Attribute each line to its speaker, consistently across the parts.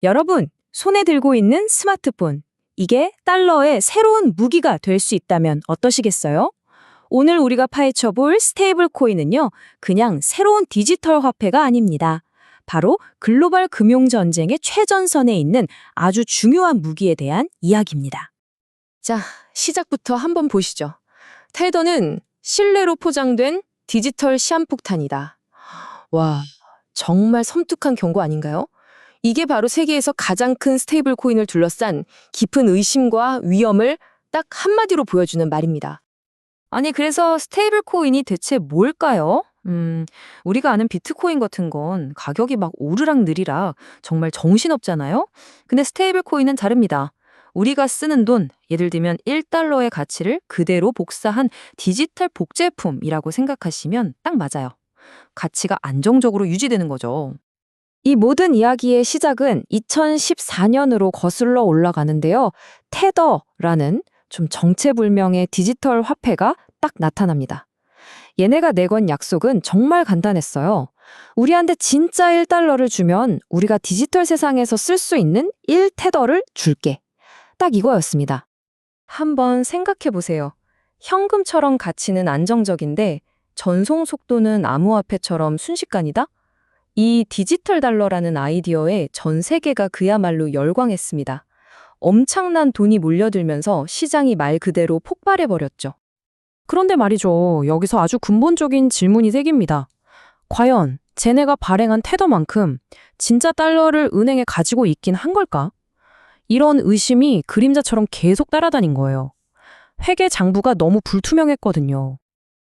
Speaker 1: 여러분, 손에 들고 있는 스마트폰. 이게 달러의 새로운 무기가 될 수 있다면 어떠시겠어요? 오늘 우리가 파헤쳐 볼 스테이블 코인은요, 그냥 새로운 디지털 화폐가 아닙니다. 바로 글로벌 금융 전쟁의 최전선에 있는 아주 중요한 무기에 대한 이야기입니다.
Speaker 2: 자, 시작부터 한번 보시죠. 테더는 실내로 포장된 디지털 시한폭탄이다. 와, 정말 섬뜩한 경고 아닌가요? 이게 바로 세계에서 가장 큰 스테이블 코인을 둘러싼 깊은 의심과 위험을 딱 한마디로 보여주는 말입니다.
Speaker 1: 아니, 그래서 스테이블 코인이 대체 뭘까요? 우리가 아는 비트코인 같은 건 가격이 막 오르락 느리락 정말 정신없잖아요? 근데 스테이블 코인은 다릅니다. 우리가 쓰는 돈, 예를 들면 1달러의 가치를 그대로 복사한 디지털 복제품이라고 생각하시면 딱 맞아요. 가치가 안정적으로 유지되는 거죠. 이 모든 이야기의 시작은 2014년으로 거슬러 올라가는데요. 테더라는 좀 정체불명의 디지털 화폐가 딱 나타납니다. 얘네가 내건 약속은 정말 간단했어요. 우리한테 진짜 1달러를 주면 우리가 디지털 세상에서 쓸 수 있는 1테더를 줄게. 딱 이거였습니다. 한번 생각해 보세요. 현금처럼 가치는 안정적인데 전송 속도는 암호화폐처럼 순식간이다? 이 디지털 달러라는 아이디어에 전 세계가 그야말로 열광했습니다. 엄청난 돈이 몰려들면서 시장이 말 그대로 폭발해버렸죠. 그런데 말이죠. 여기서 아주 근본적인 질문이 생깁니다. 과연 쟤네가 발행한 테더만큼 진짜 달러를 은행에 가지고 있긴 한 걸까? 이런 의심이 그림자처럼 계속 따라다닌 거예요. 회계 장부가 너무 불투명했거든요.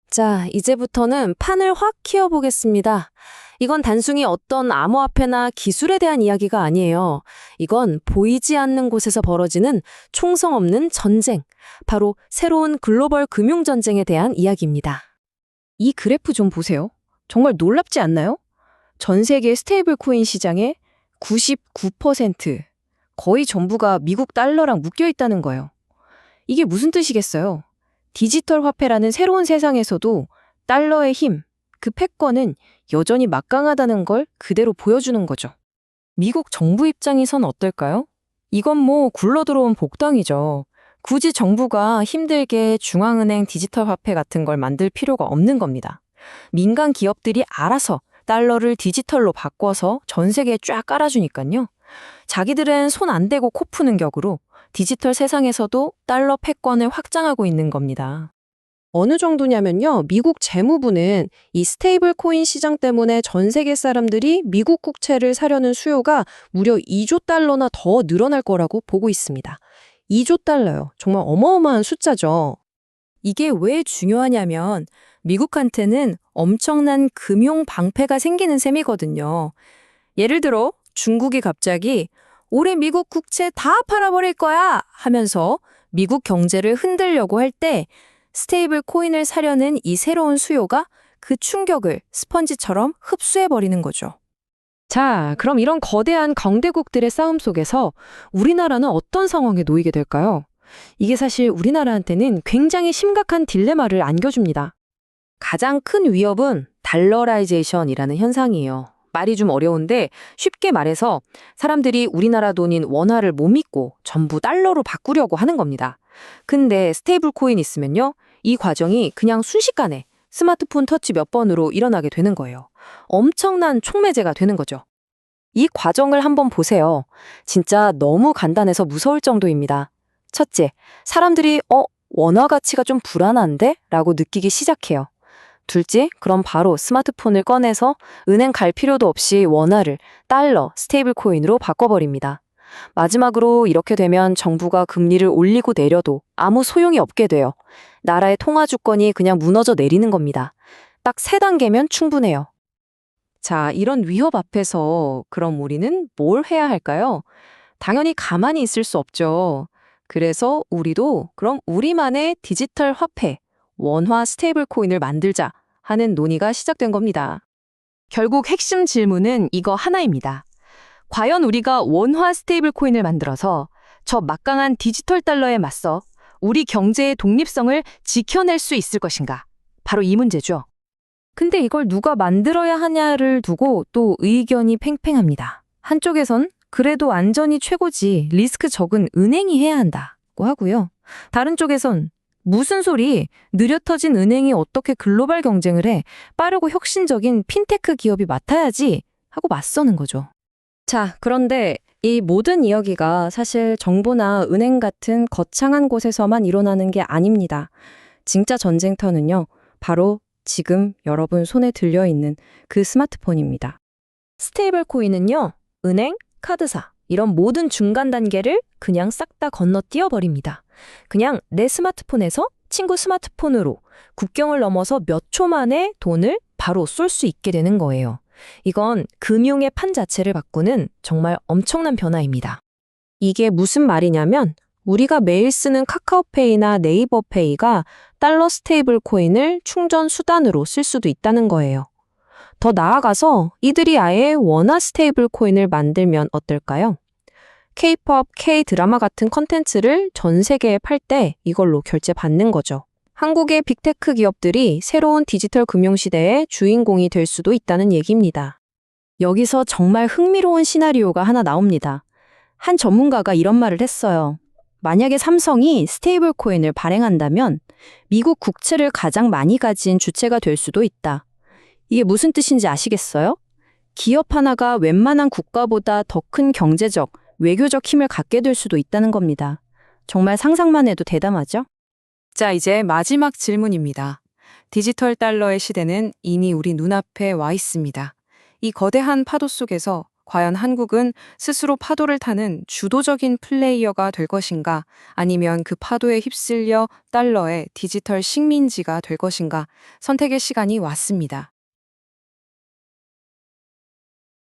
Speaker 1: 자, 이제부터는 판을 확 키워보겠습니다. 이건 단순히 어떤 암호화폐나 기술에 대한 이야기가 아니에요. 이건 보이지 않는 곳에서 벌어지는 총성 없는 전쟁, 바로 새로운 글로벌 금융 전쟁에 대한 이야기입니다. 이 그래프 좀 보세요. 정말 놀랍지 않나요? 전 세계 스테이블 코인 시장의 99%, 거의 전부가 미국 달러랑 묶여 있다는 거예요. 이게 무슨 뜻이겠어요? 디지털 화폐라는 새로운 세상에서도 달러의 힘, 그 패권은 여전히 막강하다는 걸 그대로 보여주는 거죠. 미국 정부 입장에선 어떨까요? 이건 뭐 굴러들어온 복당이죠. 굳이 정부가 힘들게 중앙은행 디지털 화폐 같은 걸 만들 필요가 없는 겁니다. 민간 기업들이 알아서 달러를 디지털로 바꿔서 전 세계에 쫙 깔아주니까요. 자기들은 손 안 대고 코 푸는 격으로 디지털 세상에서도 달러 패권을 확장하고 있는 겁니다. 어느 정도냐면요. 미국 재무부는 이 스테이블 코인 시장 때문에 전 세계 사람들이 미국 국채를 사려는 수요가 무려 2조 달러나 더 늘어날 거라고 보고 있습니다. 2조 달러요. 정말 어마어마한 숫자죠. 이게 왜 중요하냐면 미국한테는 엄청난 금융 방패가 생기는 셈이거든요. 예를 들어 중국이 갑자기 올해 미국 국채 다 팔아버릴 거야 하면서 미국 경제를 흔들려고 할 때 스테이블 코인을 사려는 이 새로운 수요가 그 충격을 스펀지처럼 흡수해버리는 거죠. 자, 그럼 이런 거대한 강대국들의 싸움 속에서 우리나라는 어떤 상황에 놓이게 될까요? 이게 사실 우리나라한테는 굉장히 심각한 딜레마를 안겨줍니다. 가장 큰 위협은 달러라이제이션이라는 현상이에요. 말이 좀 어려운데 쉽게 말해서 사람들이 우리나라 돈인 원화를 못 믿고 전부 달러로 바꾸려고 하는 겁니다. 근데 스테이블 코인 있으면요. 이 과정이 그냥 순식간에 스마트폰 터치 몇 번으로 일어나게 되는 거예요. 엄청난 촉매제가 되는 거죠. 이 과정을 한번 보세요. 진짜 너무 간단해서 무서울 정도입니다. 첫째, 사람들이 원화 가치가 좀 불안한데? 라고 느끼기 시작해요. 둘째, 그럼 바로 스마트폰을 꺼내서 은행 갈 필요도 없이 원화를 달러, 스테이블 코인으로 바꿔버립니다. 마지막으로 이렇게 되면 정부가 금리를 올리고 내려도 아무 소용이 없게 돼요. 나라의 통화 주권이 그냥 무너져 내리는 겁니다. 딱 3단계면 충분해요. 자, 이런 위협 앞에서 그럼 우리는 뭘 해야 할까요? 당연히 가만히 있을 수 없죠. 그래서 우리도 그럼 우리만의 디지털 화폐, 원화 스테이블 코인을 만들자 하는 논의가 시작된 겁니다. 결국 핵심 질문은 이거 하나입니다. 과연 우리가 원화 스테이블 코인을 만들어서 저 막강한 디지털 달러에 맞서 우리 경제의 독립성을 지켜낼 수 있을 것인가? 바로 이 문제죠. 근데 이걸 누가 만들어야 하냐를 두고 또 의견이 팽팽합니다. 한쪽에선 그래도 안전이 최고지 리스크 적은 은행이 해야 한다고 하고요. 다른 쪽에선 무슨 소리? 느려 터진 은행이 어떻게 글로벌 경쟁을 해? 빠르고 혁신적인 핀테크 기업이 맡아야지 하고 맞서는 거죠.
Speaker 2: 자, 그런데 이 모든 이야기가 사실 정부나 은행 같은 거창한 곳에서만 일어나는 게 아닙니다. 진짜 전쟁터는요, 바로 지금 여러분 손에 들려있는 그 스마트폰입니다. 스테이블 코인은요, 은행, 카드사, 이런 모든 중간 단계를 그냥 싹 다 건너뛰어 버립니다. 그냥 내 스마트폰에서 친구 스마트폰으로 국경을 넘어서 몇 초 만에 돈을 바로 쏠 수 있게 되는 거예요. 이건 금융의 판 자체를 바꾸는 정말 엄청난 변화입니다. 이게 무슨 말이냐면 우리가 매일 쓰는 카카오페이나 네이버페이가 달러 스테이블 코인을 충전 수단으로 쓸 수도 있다는 거예요. 더 나아가서 이들이 아예 원화 스테이블 코인을 만들면 어떨까요? K-pop, K-드라마 같은 컨텐츠를 전 세계에 팔 때 이걸로 결제 받는 거죠. 한국의 빅테크 기업들이 새로운 디지털 금융시대의 주인공이 될 수도 있다는 얘기입니다. 여기서 정말 흥미로운 시나리오가 하나 나옵니다. 한 전문가가 이런 말을 했어요. 만약에 삼성이 스테이블 코인을 발행한다면 미국 국채를 가장 많이 가진 주체가 될 수도 있다. 이게 무슨 뜻인지 아시겠어요? 기업 하나가 웬만한 국가보다 더 큰 경제적, 외교적 힘을 갖게 될 수도 있다는 겁니다. 정말 상상만 해도 대담하죠?
Speaker 3: 자, 이제 마지막 질문입니다. 디지털 달러의 시대는 이미 우리 눈앞에 와 있습니다. 이 거대한 파도 속에서 과연 한국은 스스로 파도를 타는 주도적인 플레이어가 될 것인가? 아니면 그 파도에 휩쓸려 달러의 디지털 식민지가 될 것인가? 선택의 시간이 왔습니다.